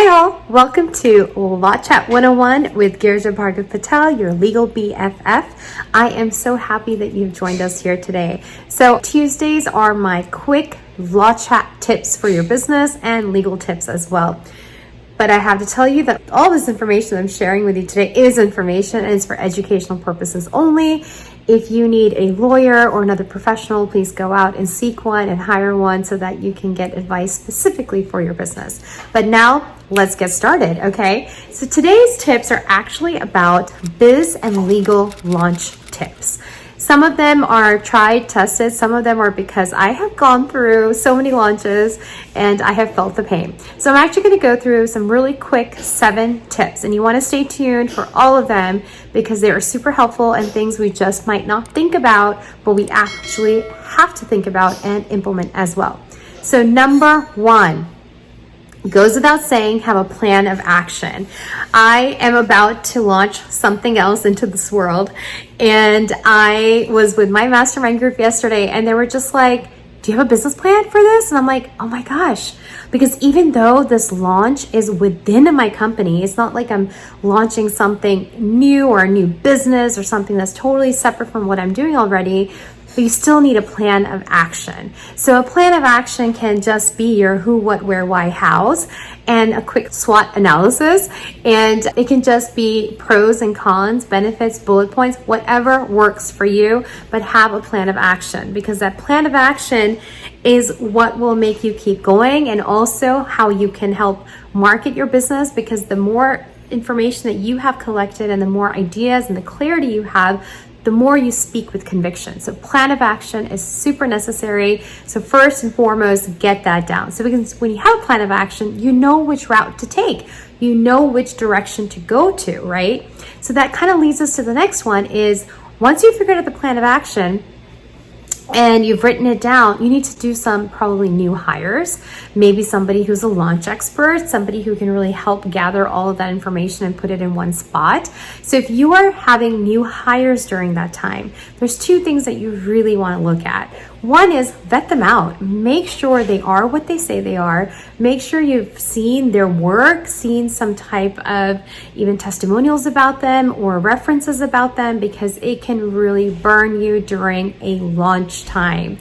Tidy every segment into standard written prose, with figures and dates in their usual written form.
Hi all, welcome to Law Chat 101 with Girija Bhargav Patel, your legal BFF. I am so happy that you've joined us here today. So Tuesdays are my quick law chat tips for your business and legal tips as well. But I have to tell you that all this information I'm sharing with you today is information and it's for educational purposes only. If you need a lawyer or another professional, please go out and seek one and hire one so that you can get advice specifically for your business. But now let's get started, okay? So today's tips are actually about biz and legal launch tips. Some of them are tried, tested. Some of them are because I have gone through so many launches and I have felt the pain. So I'm actually going to go through some really quick 7 tips, and you want to stay tuned for all of them because they are super helpful and things we just might not think about, but we actually have to think about and implement as well. So number 1, goes without saying, have a plan of action. I am about to launch something else into this world, and I was with my mastermind group yesterday and they were just like, do you have a business plan for this? And I'm like, oh my gosh, because even though this launch is within my company, it's not like I'm launching something new or a new business or something that's totally separate from what I'm doing already. But you still need a plan of action. So a plan of action can just be your who, what, where, why, hows, and a quick SWOT analysis. And it can just be pros and cons, benefits, bullet points, whatever works for you, but have a plan of action, because that plan of action is what will make you keep going, and also how you can help market your business, because the more information that you have collected and the more ideas and the clarity you have, the more you speak with conviction. So plan of action is super necessary. So first and foremost, get that down. So because when you have a plan of action, you know which route to take. You know which direction to go to, right? So that kind of leads us to the next one is, once you've figured out the plan of action and you've written it down, you need to do some probably new hires, maybe somebody who's a launch expert, somebody who can really help gather all of that information and put it in one spot. So if you are having new hires during that time, there's 2 things that you really want to look at. One is vet them out. Make sure they are what they say they are. Make sure you've seen their work, seen some type of even testimonials about them or references about them, because it can really burn you during a launch time.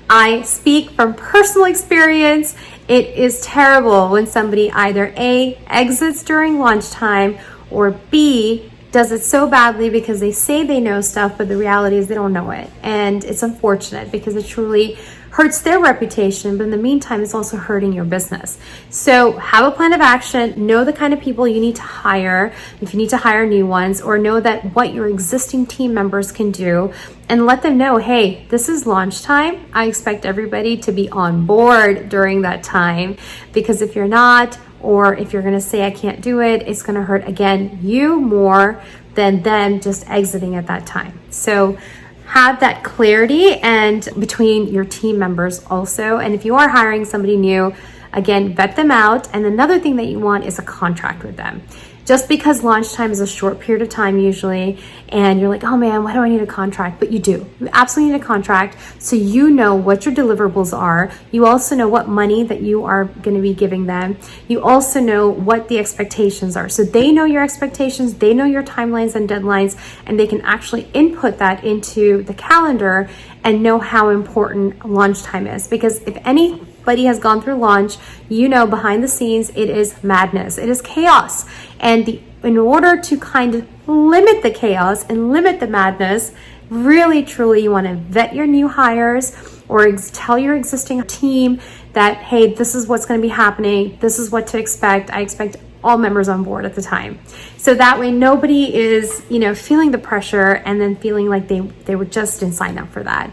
I speak from personal experience. It is terrible when somebody either A, exits during launch time, or B, does it so badly because they say they know stuff, but the reality is they don't know it. And it's unfortunate because it truly hurts their reputation, but in the meantime, it's also hurting your business. So have a plan of action, know the kind of people you need to hire, if you need to hire new ones, or know that what your existing team members can do, and let them know, hey, this is launch time. I expect everybody to be on board during that time, because if you're not, or if you're going to say I can't do it, it's going to hurt, again, you more than them just exiting at that time. So have that clarity and between your team members also. And if you are hiring somebody new, again, vet them out. And another thing that you want is a contract with them. Just because launch time is a short period of time usually, and you're like, oh man, why do I need a contract? But you do. You absolutely need a contract, so you know what your deliverables are. You also know what money that you are going to be giving them. You also know what the expectations are. So they know your expectations, they know your timelines and deadlines, and they can actually input that into the calendar and know how important launch time is. Because if anybody has gone through launch, you know behind the scenes, it is madness. It is chaos. And in order to kind of limit the chaos and limit the madness, really, truly, you want to vet your new hires or tell your existing team that, hey, this is what's going to be happening. This is what to expect. I expect all members on board at the time. So that way nobody is, feeling the pressure and then feeling like they were just didn't sign up for that.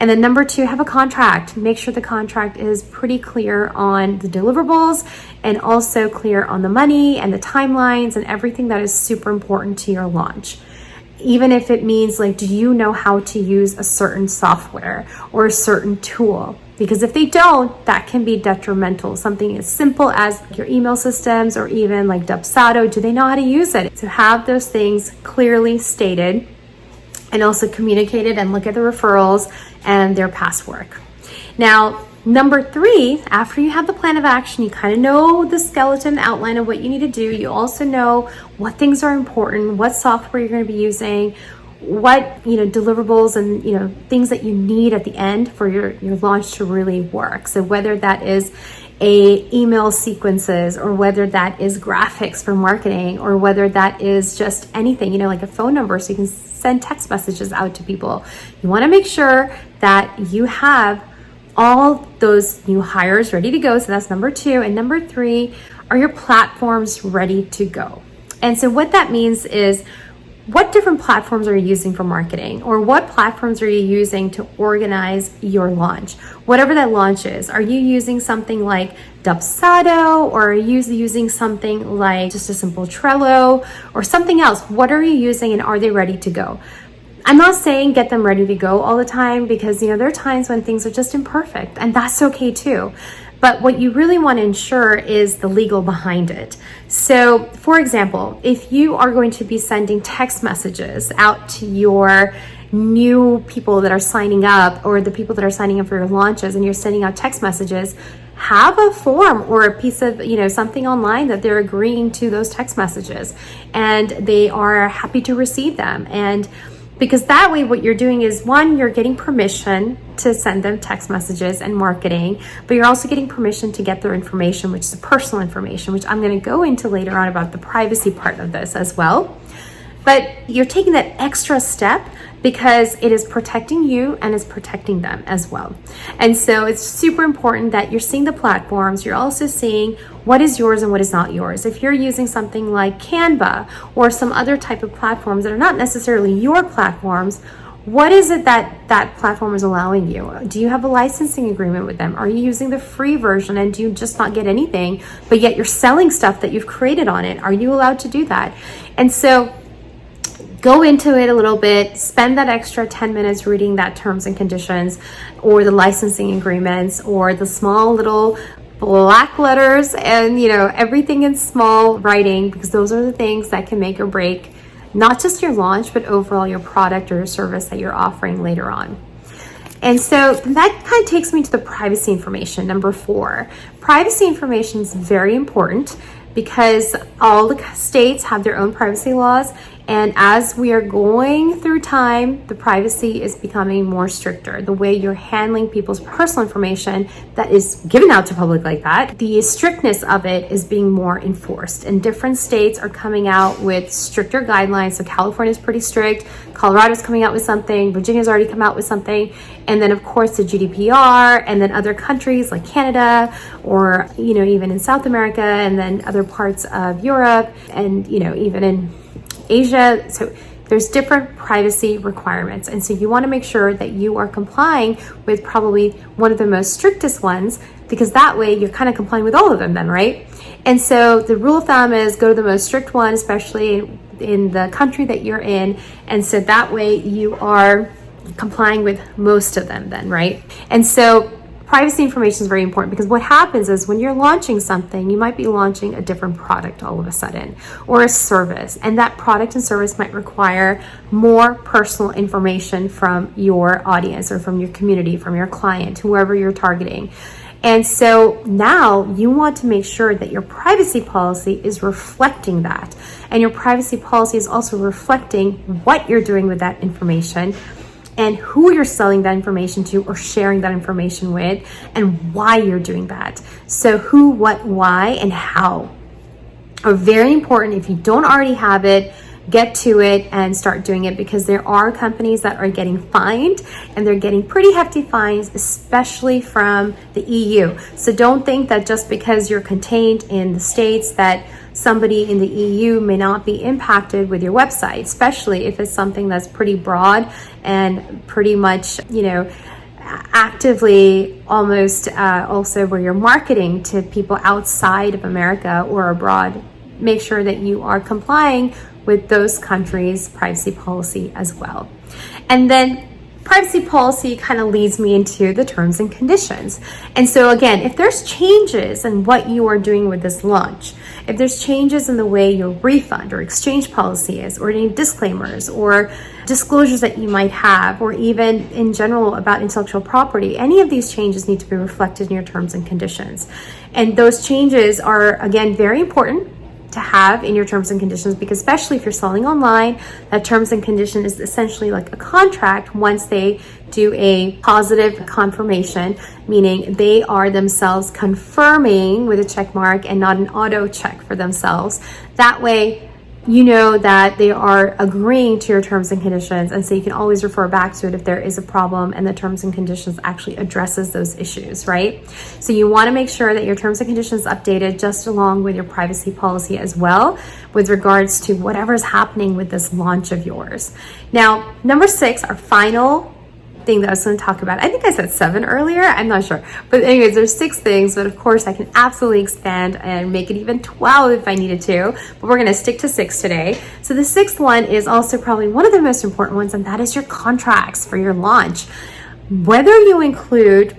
And then number 2, have a contract. Make sure the contract is pretty clear on the deliverables and also clear on the money and the timelines and everything that is super important to your launch. Even if it means like, do you know how to use a certain software or a certain tool? Because if they don't, that can be detrimental. Something as simple as your email systems or even like Dubsado, do they know how to use it? To have those things clearly stated and also communicated, and look at the referrals and their past work. Now, Number 3, after you have the plan of action, you kind of know the skeleton outline of what you need to do. You also know what things are important, what software you're going to be using, what, deliverables and, things that you need at the end for your launch to really work. So whether that is email sequences, or whether that is graphics for marketing, or whether that is just anything, like a phone number so you can send text messages out to people. You want to make sure that you have all those new hires ready to go. So that's number 2. And number 3, are your platforms ready to go? And so what that means is, what different platforms are you using for marketing, or what platforms are you using to organize your launch? Whatever that launch is, are you using something like Dubsado, or are you using something like just a simple Trello or something else? What are you using, and are they ready to go? I'm not saying get them ready to go all the time, because there are times when things are just imperfect, and that's okay too. But what you really want to ensure is the legal behind it. So for example, if you are going to be sending text messages out to your new people that are signing up, or the people that are signing up for your launches, and you're sending out text messages, have a form or a piece of, something online that they're agreeing to those text messages, and they are happy to receive them. And because that way what you're doing is, 1, you're getting permission to send them text messages and marketing, but you're also getting permission to get their information, which is personal information, which I'm going to go into later on about the privacy part of this as well. But you're taking that extra step because it is protecting you and it's protecting them as well. And so it's super important that you're seeing the platforms. You're also seeing what is yours and what is not yours. If you're using something like Canva or some other type of platforms that are not necessarily your platforms, what is it that that platform is allowing you? Do you have a licensing agreement with them? Are you using the free version and do you just not get anything, but yet you're selling stuff that you've created on it? Are you allowed to do that? And so go into it a little bit, spend that extra 10 minutes reading that terms and conditions, or the licensing agreements, or the small little black letters, and everything in small writing, because those are the things that can make or break not just your launch, but overall your product or your service that you're offering later on. And so that kind of takes me to the privacy information, number 4. Privacy information is very important because all the states have their own privacy laws. And as we are going through time, the privacy is becoming more stricter. The way you're handling people's personal information that is given out to public like that, the strictness of it is being more enforced. And different states are coming out with stricter guidelines. So California is pretty strict. Colorado's coming out with something. Virginia's already come out with something. And then of course the GDPR, and then other countries like Canada, or, even in South America, and then other parts of Europe, and, even in Asia. So there's different privacy requirements. And so you want to make sure that you are complying with probably one of the most strictest ones, because that way you're kind of complying with all of them then, right? And so the rule of thumb is go to the most strict one, especially in the country that you're in. And so that way you are complying with most of them then, right? And so privacy information is very important, because what happens is when you're launching something, you might be launching a different product all of a sudden, or a service, and that product and service might require more personal information from your audience, or from your community, from your client, whoever you're targeting. And so now you want to make sure that your privacy policy is reflecting that, and your privacy policy is also reflecting what you're doing with that information, and who you're selling that information to or sharing that information with, and why you're doing that. So who, what, why, and how are very important. If you don't already have it, get to it and start doing it, because there are companies that are getting fined, and they're getting pretty hefty fines, especially from the EU. So don't think that just because you're contained in the States that somebody in the EU may not be impacted with your website, especially if it's something that's pretty broad and pretty much, actively almost also where you're marketing to people outside of America or abroad. Make sure that you are complying with those countries' privacy policy as well. And then privacy policy kind of leads me into the terms and conditions. And so again, if there's changes in what you are doing with this launch, if there's changes in the way your refund or exchange policy is, or any disclaimers, or disclosures that you might have, or even in general about intellectual property. Any of these changes need to be reflected in your terms and conditions. And those changes are, again, very important to have in your terms and conditions, because especially if you're selling online, that terms and condition is essentially like a contract once they do a positive confirmation, meaning they are themselves confirming with a check mark and not an auto check for themselves. That way, you know that they are agreeing to your terms and conditions, and so you can always refer back to it if there is a problem and the terms and conditions actually addresses those issues, right? So you want to make sure that your terms and conditions updated just along with your privacy policy as well, with regards to whatever's happening with this launch of yours. Now, number 6, our final thing that I was going to talk about. I think I said 7 earlier. I'm not sure. But anyways, there's 6 things, but of course I can absolutely expand and make it even 12 if I needed to, but we're going to stick to 6 today. So the 6th one is also probably one of the most important ones, and that is your contracts for your launch. Whether you include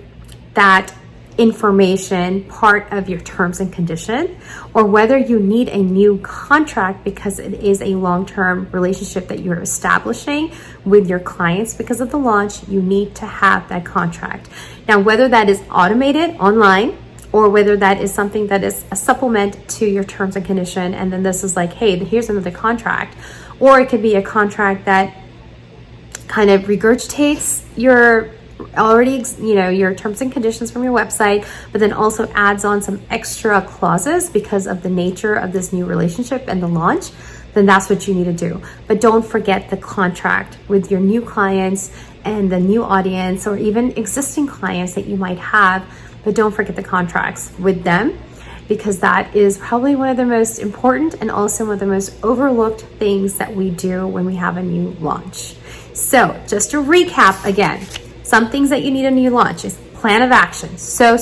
that information part of your terms and condition, or whether you need a new contract because it is a long-term relationship that you're establishing with your clients because of the launch, you need to have that contract. Now, whether that is automated online, or whether that is something that is a supplement to your terms and condition, and then this is like, hey, here's another contract, or it could be a contract that kind of regurgitates your already, your terms and conditions from your website, but then also adds on some extra clauses because of the nature of this new relationship and the launch, then that's what you need to do. But don't forget the contract with your new clients and the new audience, or even existing clients that you might have, but don't forget the contracts with them, because that is probably one of the most important and also one of the most overlooked things that we do when we have a new launch. So just to recap again, some things that you need in a new launch is plan of action. So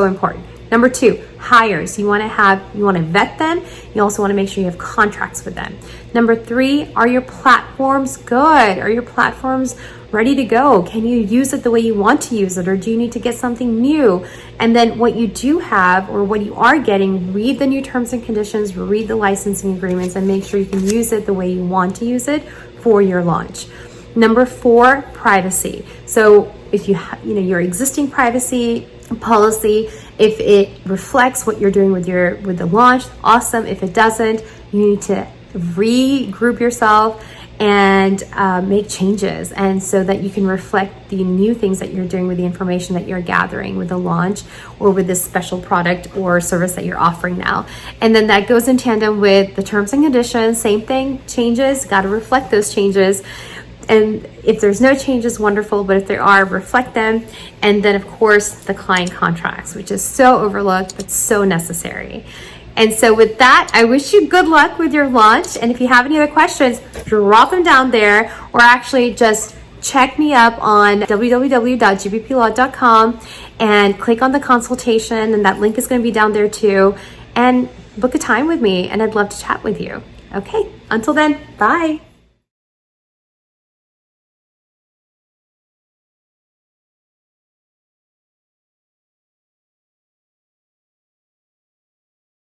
important. Number 2, hires. You want to vet them. You also want to make sure you have contracts with them. Number 3, are your platforms good? Are your platforms ready to go? Can you use it the way you want to use it, or do you need to get something new? And then what you do have, or what you are getting, read the new terms and conditions, read the licensing agreements, and make sure you can use it the way you want to use it for your launch. Number 4, privacy. So if you your existing privacy policy, if it reflects what you're doing with the launch, awesome. If it doesn't, you need to regroup yourself and make changes, and so that you can reflect the new things that you're doing with the information that you're gathering with the launch, or with this special product or service that you're offering now. And then that goes in tandem with the terms and conditions. Same thing, changes, got to reflect those changes. And if there's no changes, wonderful, but if there are, reflect them. And then of course the client contracts, which is so overlooked but so necessary. And so with that, I wish you good luck with your launch. And if you have any other questions, drop them down there, or actually just check me up on www.gbplaw.com and click on the consultation, and that link is going to be down there too, and book a time with me, and I'd love to chat with you. Okay, until then, bye.